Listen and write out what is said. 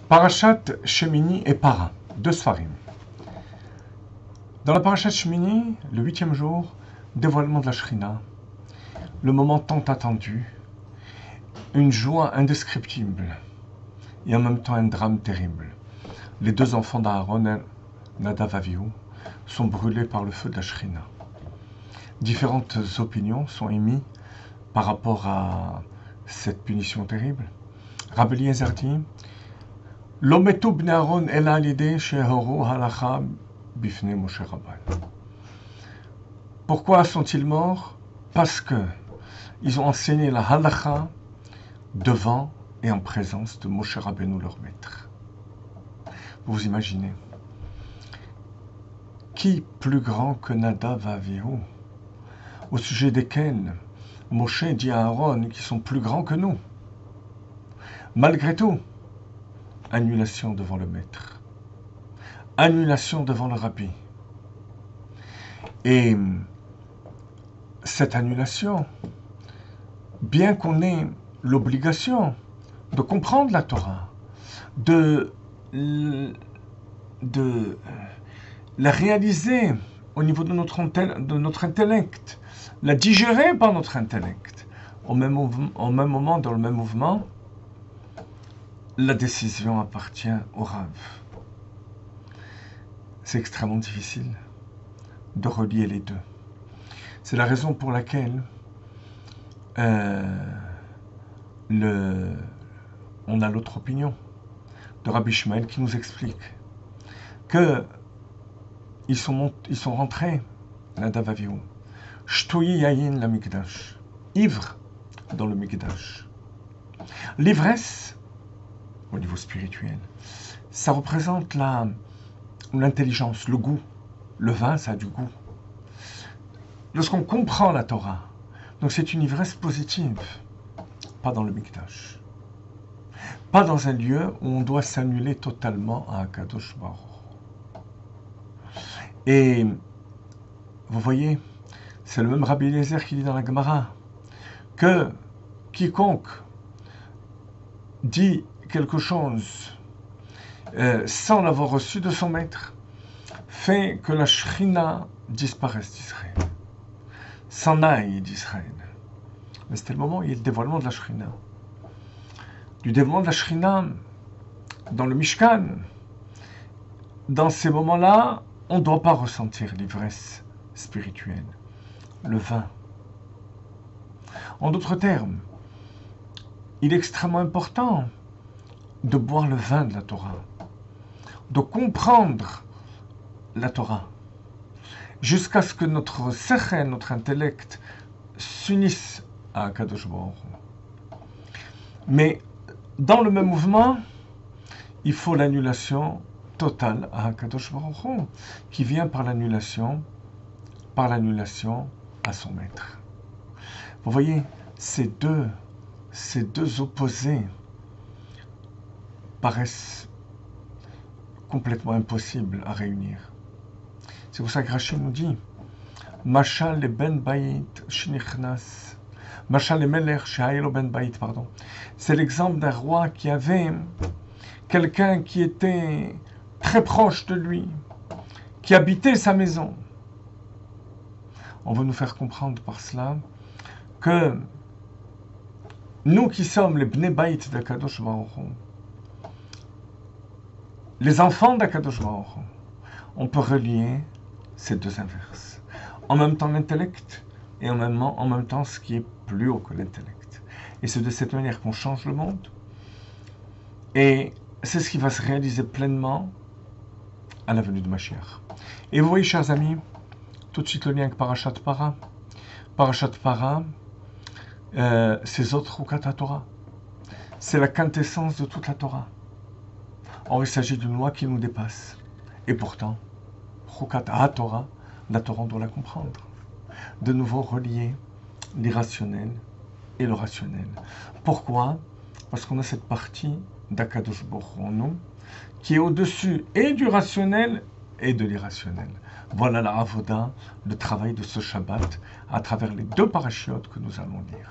Parashat Shemini et Para, deux Sfarim. Dans la Parashat Shemini, le 8e jour, dévoilement de la Shrina, le moment tant attendu, une joie indescriptible et en même temps un drame terrible. Les deux enfants d'Aaron, Nadav et Avihu, sont brûlés par le feu de la Shrina. Différentes opinions sont émises par rapport à cette punition terrible. Rabbi Eliezer dit Lo metu bnei Aaron ela al yedei shehoru halacha bifnei Moshe Rabbeinu. Pourquoi sont-ils morts? Parce que ils ont enseigné la halacha devant et en présence de Moshe Rabbeinu, leur maître. Vous imaginez, qui plus grand que Nadav et Avihu, au sujet desquels Moshe dit à Aaron qu'ils sont plus grands que nous. Malgré tout, annulation devant le maître, annulation devant le rabbi. Et cette annulation, bien qu'on ait l'obligation de comprendre la Torah, de la réaliser au niveau de notre intellect, la digérer par notre intellect, au même moment, dans le même mouvement, la décision appartient au Rav. C'est extrêmement difficile de relier les deux. C'est la raison pour laquelle on a l'autre opinion de Rabbi Ishmael qui nous explique que ils sont rentrés, Nadav et Avihu, Shtoyi yayin la Mikdash, ivres dans le Mikdash. L'ivresse, au niveau spirituel, ça représente l'intelligence, le goût. Le vin, ça a du goût. Lorsqu'on comprend la Torah, donc c'est une ivresse positive, pas dans le Mikdash. Pas dans un lieu où on doit s'annuler totalement à Akadosh Baruch. Et vous voyez, c'est le même Rabbi Eliezer qui dit dans la Gemara que quiconque dit quelque chose sans l'avoir reçu de son maître fait que la Shrina disparaisse d'Israël, s'en aille d'Israël. Mais c'était le moment, il y a le dévoilement de la Shrina. Du dévoilement de la Shrina dans le Mishkan, dans ces moments-là, on ne doit pas ressentir l'ivresse spirituelle, le vin. En d'autres termes, il est extrêmement important de boire le vin de la Torah, de comprendre la Torah, jusqu'à ce que notre sechel, notre intellect, s'unisse à Akadosh Baruch Hu. Mais dans le même mouvement, il faut l'annulation totale à Akadosh Baruch Hu, qui vient par l'annulation à son maître. Vous voyez, ces deux opposés paraissent complètement impossibles à réunir. C'est pour ça que Rashi nous dit Mashal le ben bayit shnichnas, Mashal le melech she'ayelo ben bayit, pardon. C'est l'exemple d'un roi qui avait quelqu'un qui était très proche de lui, qui habitait sa maison. On veut nous faire comprendre par cela que nous qui sommes les Bnei Bayit d'Akadosh Baruch Hu, les enfants d'Akadosh Baruch Hu, on peut relier ces deux inverses. En même temps l'intellect et en même temps ce qui est plus haut que l'intellect. Et c'est de cette manière qu'on change le monde. Et c'est ce qui va se réaliser pleinement à la venue de Mashiach. Et vous voyez, chers amis, tout de suite le lien avec Parashat Para. Parashat Para, c'est Zot Chukat HaTorah. C'est la quintessence de toute la Torah. Or, il s'agit d'une loi qui nous dépasse. Et pourtant, Chukat HaTorah, la Torah, on doit la comprendre. De nouveau relier l'irrationnel et le rationnel. Pourquoi? Parce qu'on a cette partie d'Akadosh Baruch Hu en nous, qui est au-dessus et du rationnel et de l'irrationnel. Voilà la avoda, le travail de ce Shabbat, à travers les deux parachiotes que nous allons lire.